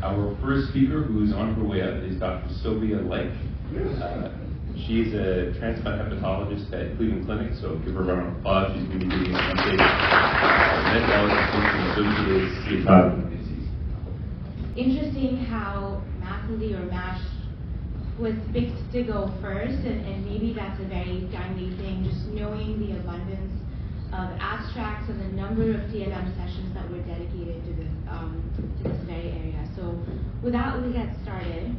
Our first speaker, who's on her way up, is Dr. Sobia Laique. She's a transplant hepatologist at Cleveland Clinic, so give her a round of applause. She's going to be giving us an update on Metabolic Dysfunction-Associated Steatotic disease. Interesting how MASLD or MASH was picked to go first, and maybe that's a very timely thing, just knowing the abundance of abstracts and the number of TLM sessions that were dedicated to this very area. So with that, we'll get started.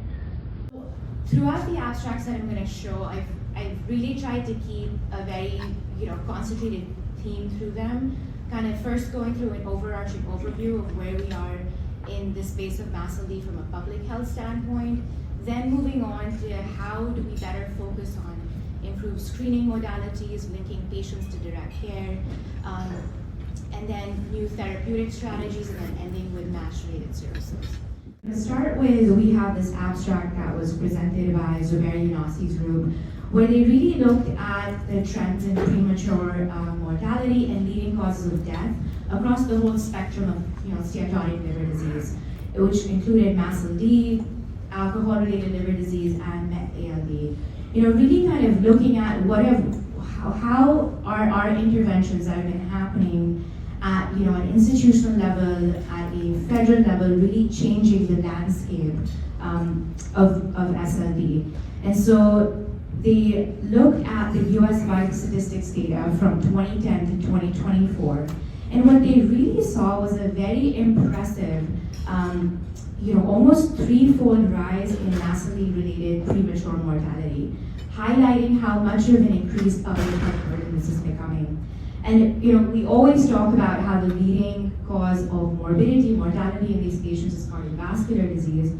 Throughout the abstracts that I'm going to show, I've really tried to keep a very concentrated theme through them, kind of first going through an overarching overview of where we are in the space of MASLD from a public health standpoint, then moving on to how do we better focus on improved screening modalities, linking patients to direct care, and then new therapeutic strategies, and then ending with MASH-related cirrhosis. To start with, we have this abstract that was presented by Sobia group, where they really looked at the trends in premature mortality and leading causes of death across the whole spectrum of steatotic liver disease, which included MASLD, alcohol-related liver disease, and MASLD. Really kind of looking at how are our interventions that have been happening at an institutional level, at a federal level, really changing the landscape of SLD. And so they looked at the US vital statistics data from 2010 to 2024, and what they really saw was a very impressive almost threefold rise in MASLD-related premature mortality, highlighting how much of an increased public health burden this is becoming. And we always talk about how the leading cause of morbidity, mortality in these patients is cardiovascular disease,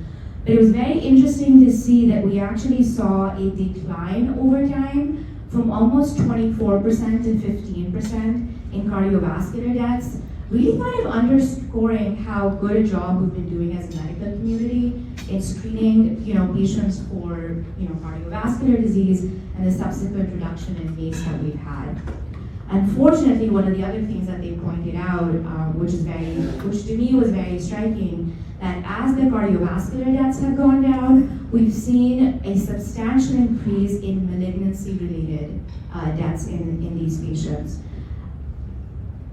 but it was very interesting to see that we actually saw a decline over time from almost 24% to 15% in cardiovascular deaths, really kind of underscoring how good a job we've been doing as a medical community in screening, patients for, cardiovascular disease and the subsequent reduction in MACE that we've had. Unfortunately, one of the other things that they pointed out, which to me was very striking, that as the cardiovascular deaths have gone down, we've seen a substantial increase in malignancy-related deaths in these patients.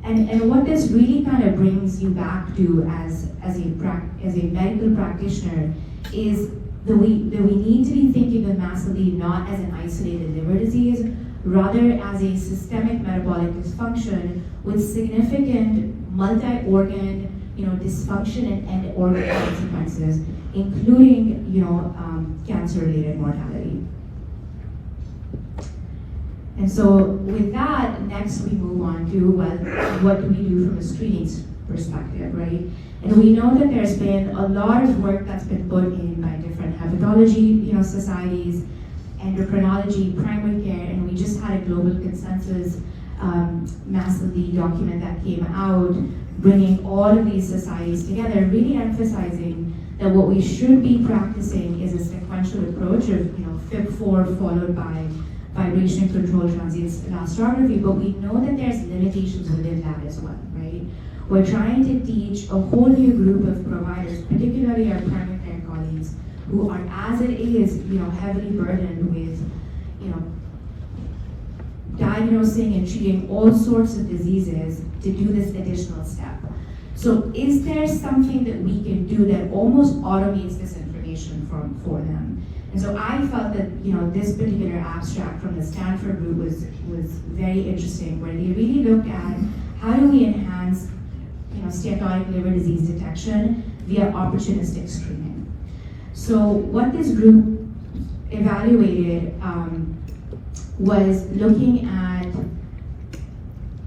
And what this really kind of brings you back to as a medical practitioner is that we need to be thinking of MASLD not as an isolated liver disease, rather as a systemic metabolic dysfunction with significant multi-organ dysfunction and end-organ consequences, including cancer-related mortality. And so with that, next we move on to what do we do from a screening perspective, right? And we know that there's been a lot of work that's been put in by different hepatology societies, endocrinology, primary care, and we just had a global consensus MASLD document that came out, bringing all of these societies together, really emphasizing that what we should be practicing is a sequential approach of FIB4 followed by vibration control transient elastography, but we know that there's limitations within that as well, right? We're trying to teach a whole new group of providers, particularly our primary care colleagues, who are, as it is, heavily burdened with, diagnosing and treating all sorts of diseases, to do this additional step. So is there something that we can do that almost automates this information for them? And so I felt that this particular abstract from the Stanford group was very interesting, where they really looked at how do we enhance steatotic liver disease detection via opportunistic screening. So what this group evaluated was looking at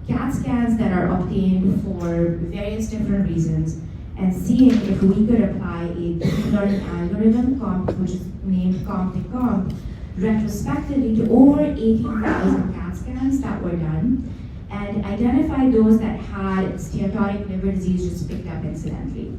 CAT scans that are obtained for various different reasons and seeing if we could apply a deep learning algorithm, which is named COMP-to-COMP, retrospectively to over 18,000 CAT scans that were done, and identify those that had steatotic liver disease just picked up incidentally.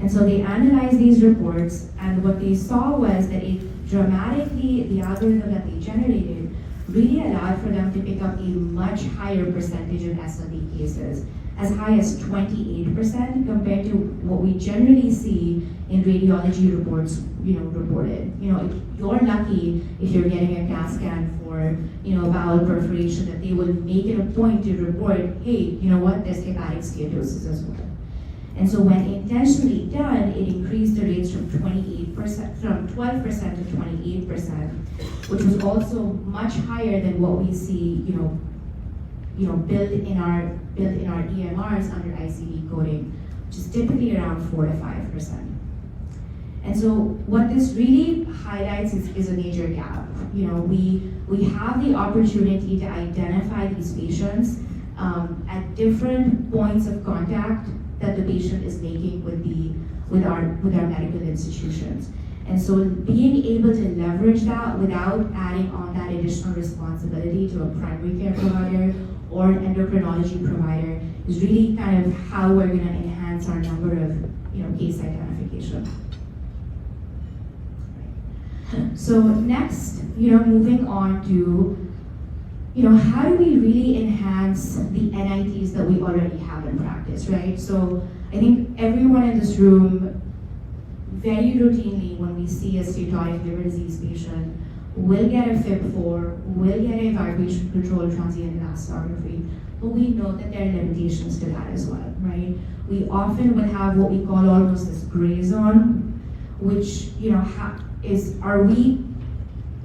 And so they analyzed these reports, and what they saw was that the algorithm that they generated really allowed for them to pick up a much higher percentage of SLD cases, as high as 28% compared to what we generally see in radiology reports, reported. If you're lucky, if you're getting a CAT scan for, bowel perforation, that they will make it a point to report, hey, you know what, there's hepatic steatosis as well. And so when intentionally done, it increased the rates from 12% to 28%, which was also much higher than what we see, built in our EMRs under ICD coding, which is typically around 4 to 5%. And so what this really highlights is a major gap. We have the opportunity to identify these patients at different points of contact that the patient is making with our medical institutions. And so being able to leverage that without adding on that additional responsibility to a primary care provider or an endocrinology provider is really kind of how we're going to enhance our number of case identification. So next, moving on to how do we really enhance the NITs that we already have in practice, right? So I think everyone in this room, very routinely when we see a steatotic liver disease patient, will get a FIB4, will get a vibration-controlled transient elastography, but we know that there are limitations to that as well, right? We often will have what we call almost this gray zone, which are we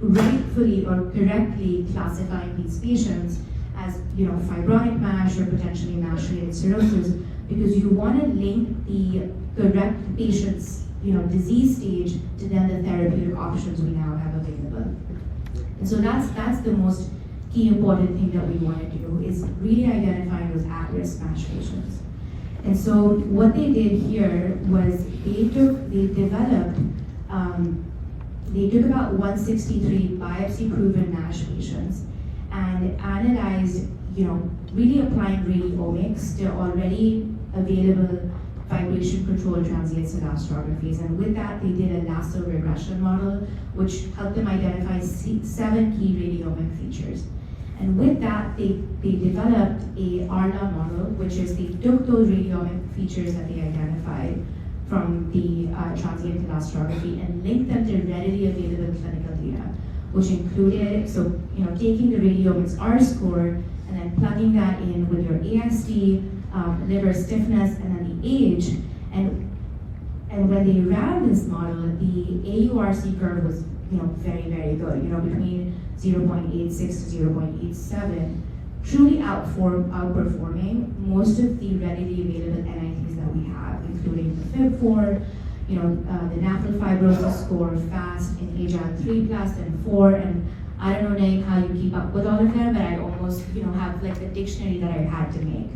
rightfully or correctly classifying these patients as fibrotic MASH or potentially MASH-related cirrhosis, because you want to link the correct patient's disease stage to then the therapeutic options we now have available. And so that's the most key important thing that we want to do, is really identifying those at-risk MASH patients. And so what they did here was they took about 163 biopsy-proven MASH patients and analyzed, really applying radiomics to already available vibration-controlled transient elastographies. And with that, they did a lasso regression model, which helped them identify 7 key radiomic features. And with that, they developed a ARLA model, which is they took those radiomic features that they identified from the transient elastography and linked them to readily available clinical data, which included, taking the radiomics R score and then plugging that in with your AST, liver stiffness, and then the age. And when they ran this model, the AURC curve was, very, very good, between 0.86 to 0.87, truly outperforming most of the readily available NITs that we have, including the FIB4, the NAFLD fibrosis score, FAST, and AGILE 3+ and 4, and I don't know, Laique, how you keep up with all of them, but I almost, have like the dictionary that I had to make.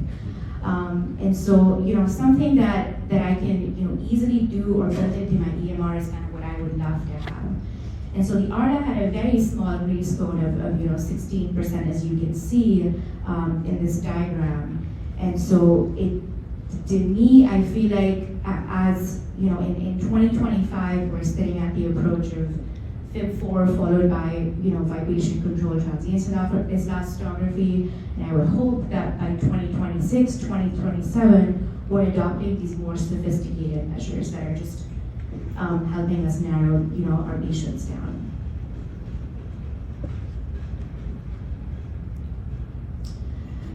And so, something that I can, easily do or build into my EMR is kind of what I would love to have. And so the ARLA had a very small race code of 16%, as you can see in this diagram. And so to me, I feel like as, in 2025, we're sitting at the approach of FIB4 followed by, vibration-controlled transient elastography. And I would hope that by 2026, 2027, we're adopting these more sophisticated measures that are just helping us narrow, our patients down.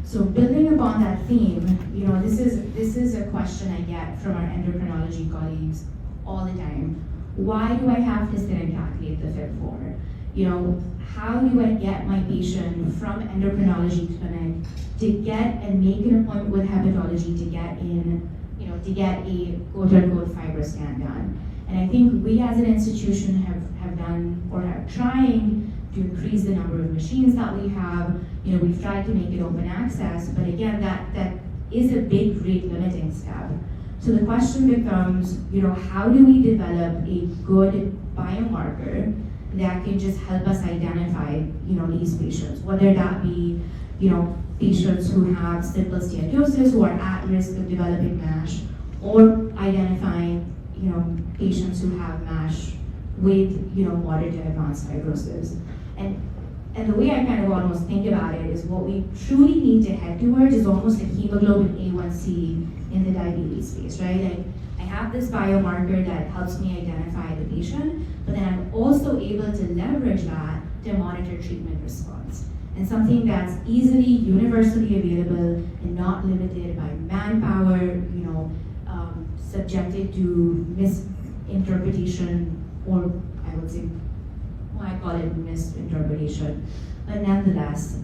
So building upon that theme, this is a question I get from our endocrinology colleagues all the time. Why do I have to sit and calculate the FIB4? How do I get my patient from endocrinology clinic to get and make an appointment with hepatology to get in, to get a quote-unquote FibroScan done? And I think we as an institution have done or are trying to increase the number of machines that we have. We've tried to make it open access, but again, that is a big rate limiting step. So the question becomes, how do we develop a good biomarker that can just help us identify, these patients, whether that be, patients who have simple steatosis who are at risk of developing MASH, or identifying, patients who have MASH with, moderate to advanced fibrosis. And And the way I kind of almost think about it is what we truly need to head towards is almost like hemoglobin A1C in the diabetes space, right? Like, I have this biomarker that helps me identify the patient, but then I'm also able to leverage that to monitor treatment response. And something that's easily, universally available and not limited by manpower, subjected to misinterpretation, or I would say, well, I call it misinterpretation. But nonetheless,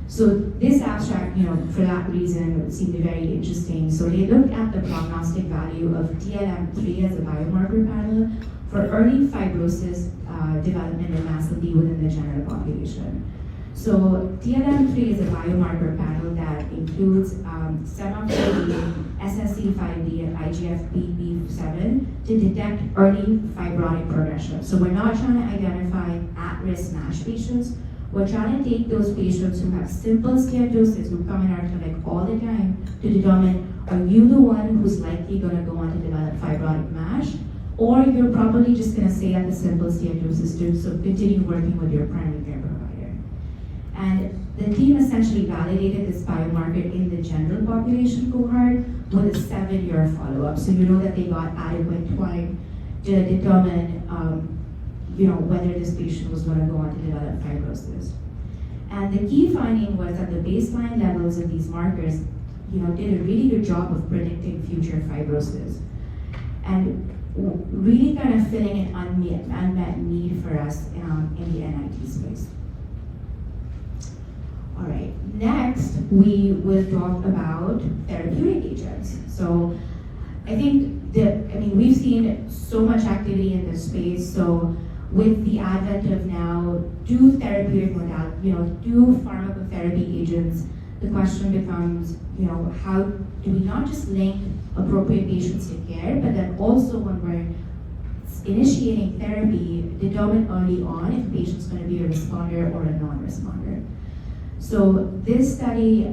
so this abstract, for that reason, seemed very interesting. So they looked at the prognostic value of DLM3 as a biomarker panel for early fibrosis development in MASLD within the general population. So DLM3 is a biomarker panel that includes SEMA4D, SSC5D, and IGF-BP7 to detect early fibrotic progression. So we're not trying to identify at-risk MASH patients. We're trying to take those patients who have simple steatosis, who come in our clinic all the time, to determine, are you the one who's likely going to go on to develop fibrotic MASH? Or you're probably just going to stay at the simple steatosis to so continue working with your primary care provider. And the team essentially validated this biomarker in the general population cohort with a 7-year follow-up. So you know that they got adequate time to determine whether this patient was going to go on to develop fibrosis. And the key finding was that the baseline levels of these markers, did a really good job of predicting future fibrosis. And really kind of filling an unmet need for us in the NIT space. All right, next we will talk about therapeutic agents. So I think we've seen so much activity in this space. So with the advent of now two therapeutic modalities, two pharmacotherapy agents, the question becomes, how do we not just link appropriate patients to care, but then also when we're initiating therapy, determine early on if a patient's going to be a responder or a non-responder. So this study,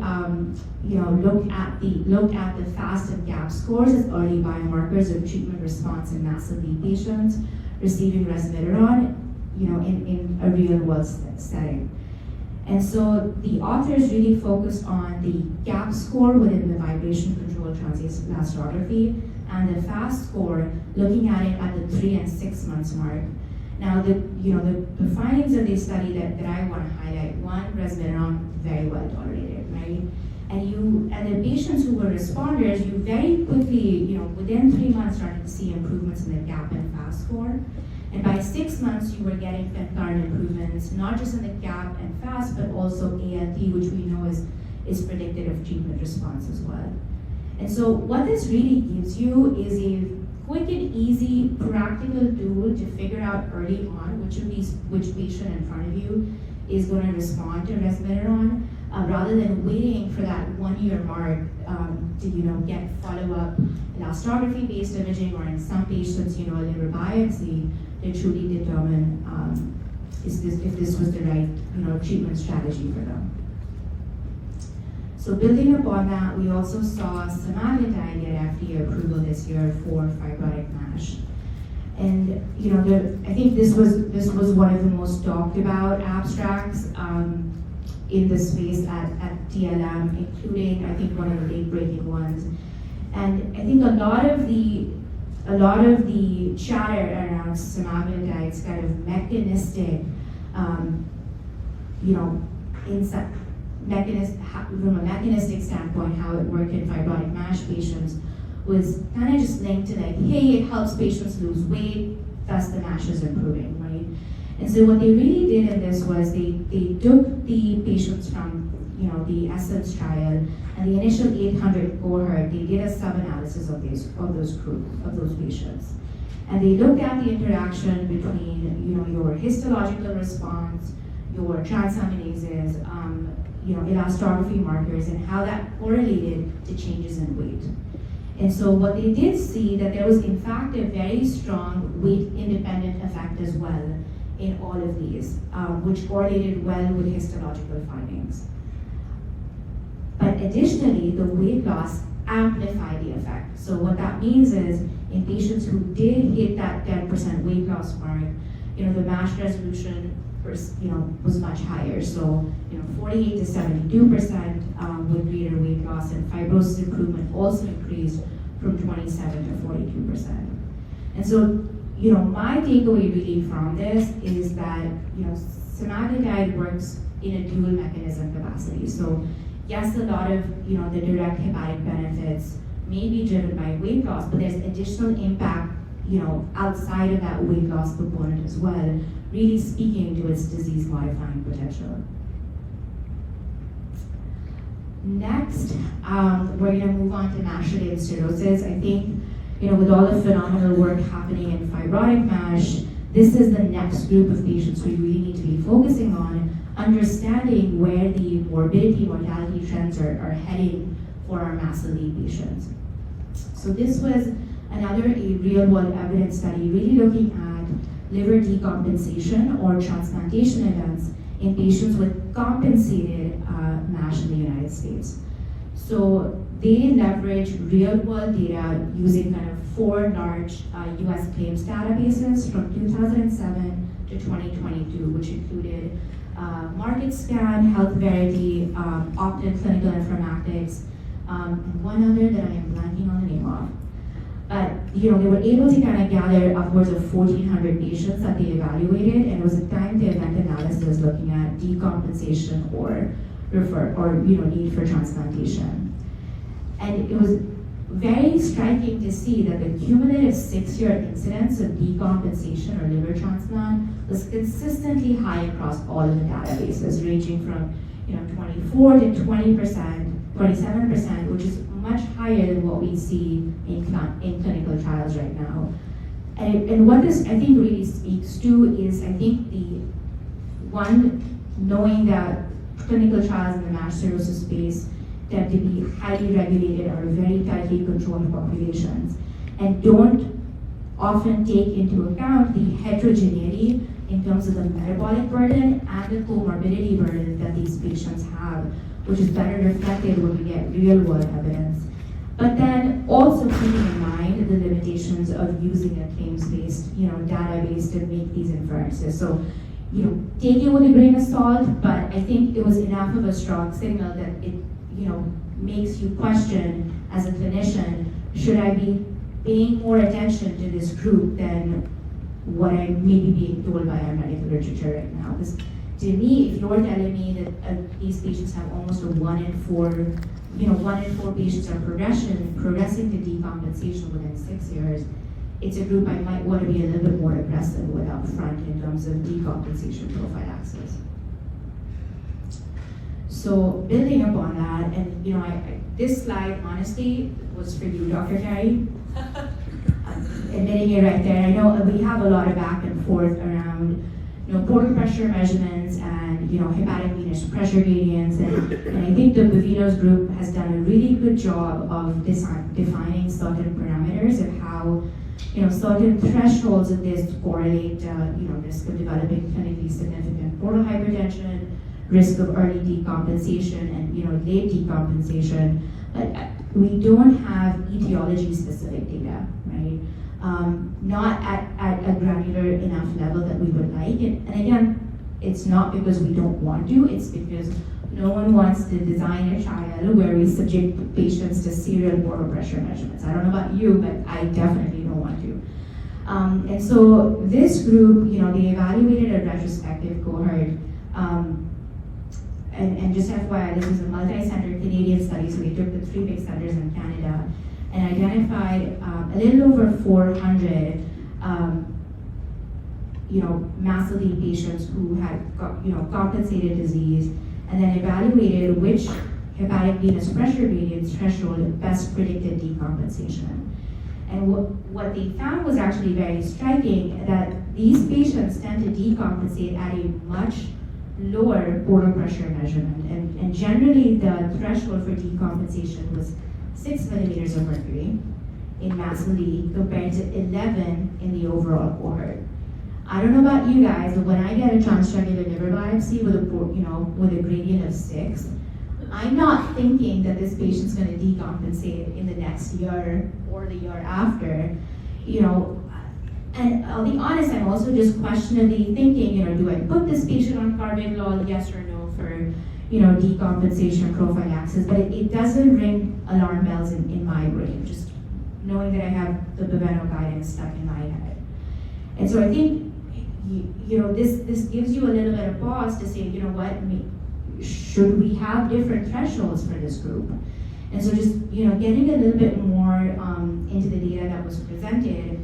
looked at the FAST and GAP scores as early biomarkers of treatment response in MASLD patients receiving resmetirom, in a real-world setting. And so the authors really focused on the GAP score within the vibration-controlled transient elastography and the FAST score, looking at it at the 3 and 6 months mark. Now, the findings of this study that I want to highlight: one, resmetirom very well tolerated, right? And the patients who were responders, you very quickly, within 3 months, started to see improvements in the GAP and FAST score. And by 6 months, you were getting concurrent improvements, not just in the GAP and FAST, but also ALT, which we know is predictive of treatment response as well. And so what this really gives you is a quick and easy practical tool to figure out early on which patient in front of you is going to respond to resmetirom, rather than waiting for that 1 year mark to get follow-up elastography-based imaging, or in some patients, a liver biopsy to truly determine if this was the right treatment strategy for them. So building upon that, we also saw semaglutide get FDA approval this year for fibrotic MASH. And I think this was one of the most talked about abstracts in the space at TLM, including I think one of the late-breaking ones. And I think a lot of the chatter around semaglutide's kind of mechanistic, from a mechanistic standpoint, how it worked in fibrotic MASH patients was kind of just linked to like, hey, it helps patients lose weight, thus the MASH is improving, right? And so what they really did in this was they took the patients from the Essence trial and the initial 800 cohort. They did a sub-analysis of those patients, and they looked at the interaction between your histological response, your transaminases, elastography markers, and how that correlated to changes in weight. And so what they did see that there was in fact a very strong weight-independent effect as well in all of these, which correlated well with histological findings. But additionally, the weight loss amplified the effect. So what that means is in patients who did hit that 10% weight loss mark, the MASH resolution was much higher. So 48 to 72% with greater weight loss, and fibrosis improvement also increased from 27 to 42%. And so my takeaway really from this is that semaglutide works in a dual mechanism capacity. So yes, a lot of the direct hepatic benefits may be driven by weight loss, but there's additional impact outside of that weight loss component as well, really speaking to its disease modifying potential. Next, we're going to move on to MASH-related cirrhosis. I think with all the phenomenal work happening in fibrotic MASH, this is the next group of patients we really need to be focusing on, understanding where the morbidity, mortality trends are heading for our MASLD patients. So this was another real-world evidence study really looking at liver decompensation or transplantation events in patients with compensated MASH in the United States. So they leveraged real-world data using kind of 4 large US claims databases from 2007 to 2022, which included MarketScan, HealthVerity, Optin Clinical Informatics, and one other that I am blanking on the name of. But they were able to kind of gather upwards of 1,400 patients that they evaluated, and it was a time-to-event analysis looking at decompensation or need for transplantation. And it was very striking to see that the cumulative 6-year incidence of decompensation or liver transplant was consistently high across all of the databases, ranging from 24 to 20%, 27%, which is much higher than what we see in clinical trials right now. And what this, I think, really speaks to is, I think, knowing that clinical trials in the MASH cirrhosis space tend to be highly regulated or very tightly controlled populations, and don't often take into account the heterogeneity in terms of the metabolic burden and the comorbidity burden that these patients have, which is better reflected when we get real-world evidence. But then also keeping in mind the limitations of using a claims-based, database to make these inferences. So, take it with a grain of salt, but I think it was enough of a strong signal that it, makes you question as a clinician, should I be paying more attention to this group than what I may be being told by our medical literature right now? Because to me, if you're telling me that these patients have almost a 1 in 4 patients are progressing to decompensation within 6 years, it's a group I might want to be a little bit more aggressive with up front in terms of decompensation prophylaxis. So building upon that, and this slide honestly was for you, Dr. Terry. Admitting it right there. I know we have a lot of back and forth around portal pressure measurements and hepatic venous pressure gradients, and I think the Bovino's group has done a really good job of defining certain parameters of how certain thresholds of this correlate risk of developing clinically significant portal hypertension, risk of early decompensation, and late decompensation. But we don't have etiology specific data, right? Not at a granular enough level that we would like. And again, it's not because we don't want to, it's because no one wants to design a trial where we subject patients to serial portal pressure measurements. I don't know about you, but I definitely don't want to. And so this group, they evaluated a retrospective cohort. And just FYI, this was a multi-center Canadian study, so we took the 3 big centers in Canada and identified a little over 400 MASLD patients who had compensated disease, and then evaluated which hepatic venous pressure gradient threshold best predicted decompensation. And what they found was actually very striking, that these patients tend to decompensate at a much lower portal pressure measurement, and generally the threshold for decompensation was 6 millimeters of mercury in MASLD compared to 11 in the overall cohort. I don't know about you guys, but when I get a transjugular liver biopsy with a gradient of 6, I'm not thinking that this patient's going to decompensate in the next year or the year after, And I'll be honest, I'm also just questionably thinking, do I put this patient on carvedilol, yes or no, for, decompensation prophylaxis? But it doesn't ring alarm bells in my brain, just knowing that I have the Baveno guidance stuck in my head. And so I think, this gives you a little bit of pause to say, should we have different thresholds for this group? And so just, getting a little bit more into the data that was presented.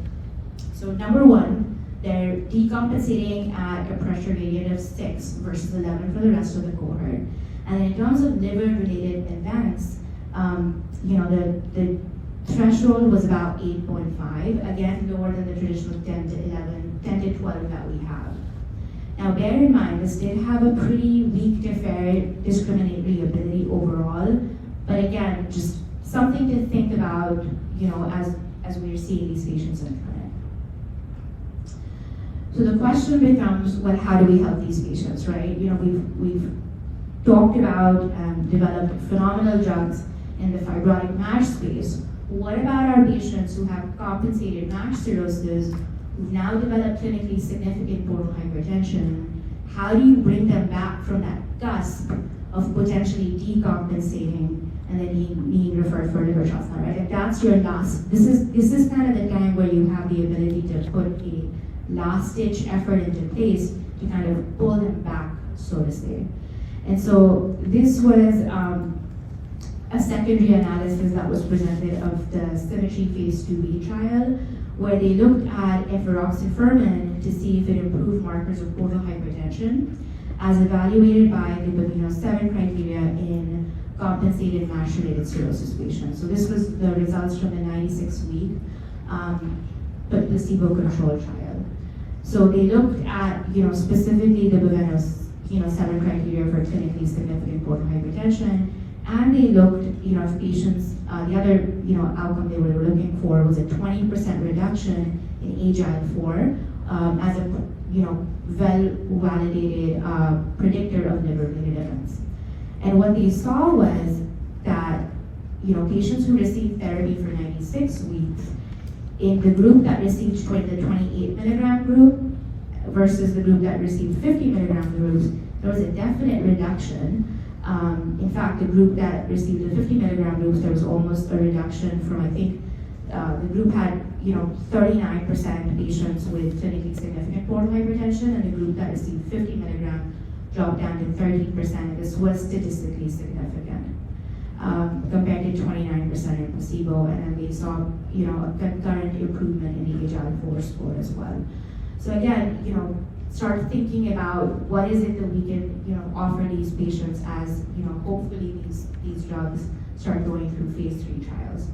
So number one, they're decompensating at a pressure gradient of 6 versus 11 for the rest of the cohort. And in terms of liver-related events, the threshold was about 8.5, again, lower than the traditional 10 to 12 that we have. Now, bear in mind, this did have a pretty weak to fair discriminatory ability overall, but again, just something to think about, as we're seeing these patients in clinic. So the question becomes, well, how do we help these patients, right? We've talked about developed phenomenal drugs in the fibrotic MASH space. What about our patients who have compensated MASH cirrhosis, who've now developed clinically significant portal hypertension? How do you bring them back from that cusp of potentially decompensating and then being referred for liver transplant, right? If that's your last, this is kind of the time where you have the ability to put a last-ditch effort into place to kind of pull them back, so to say. And so this was a secondary analysis that was presented of the Symmetry Phase 2b trial, where they looked at efruxifermin to see if it improved markers of portal hypertension, as evaluated by the Baveno 7 criteria in compensated MASH-related cirrhosis patients. So this was the results from the 96-week but placebo-controlled trial. So they looked at, specifically the Baveno 7 criteria for clinically significant portal hypertension, and they looked, if patients, the other, outcome they were looking for was a 20% reduction in AGIL4 as a, well-validated predictor of liver-related events. And what they saw was that, patients who received therapy for 96 weeks, in the group that received the 28 milligram group versus the group that received 50 milligram groups, there was a definite reduction. In fact, the group that received the 50 milligram groups, there was almost a reduction from, I think, the group had, 39% patients with clinically significant portal hypertension, and the group that received 50 milligram dropped down to 30%. This was statistically significant, compared to 29% in placebo, and then they saw, a concurrent improvement in the AGIL4 score as well. So again, start thinking about what is it that we can, offer these patients as, hopefully these drugs start going through phase 3 trials.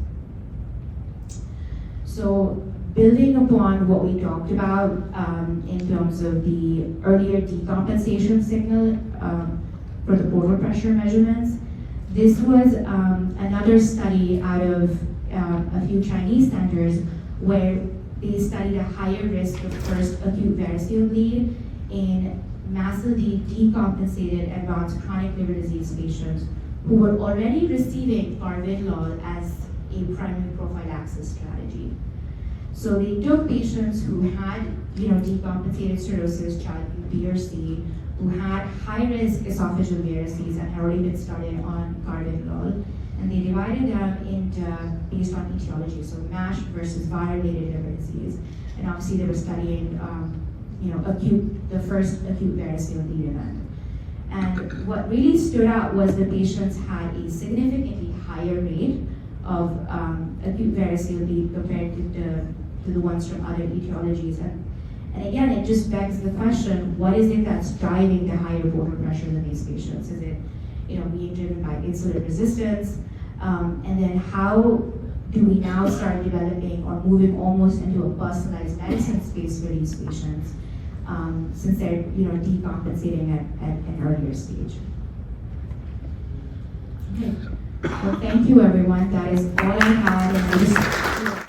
So building upon what we talked about in terms of the earlier decompensation signal for the portal pressure measurements, this was another study out of a few Chinese centers where they studied a higher risk of first acute variceal bleed in MASLD decompensated advanced chronic liver disease patients who were already receiving carvedilol as a primary prophylaxis strategy. So they took patients who had, decompensated cirrhosis, child B or C, who had high-risk esophageal varices and had already been started on carvedilol, and they divided them into based on etiology, so MASH versus viral-related liver disease. And obviously they were studying, the first acute variceal bleed event. And what really stood out was the patients had a significantly higher rate of acute variceal bleed compared to the ones from other etiologies. And again, it just begs the question, what is it that's driving the higher portal pressure in these patients? Is it, being driven by insulin resistance? And then how do we now start developing or moving almost into a personalized medicine space for these patients, since they're, decompensating at an earlier stage? Okay. Well, thank you, everyone. That is all I had. And I just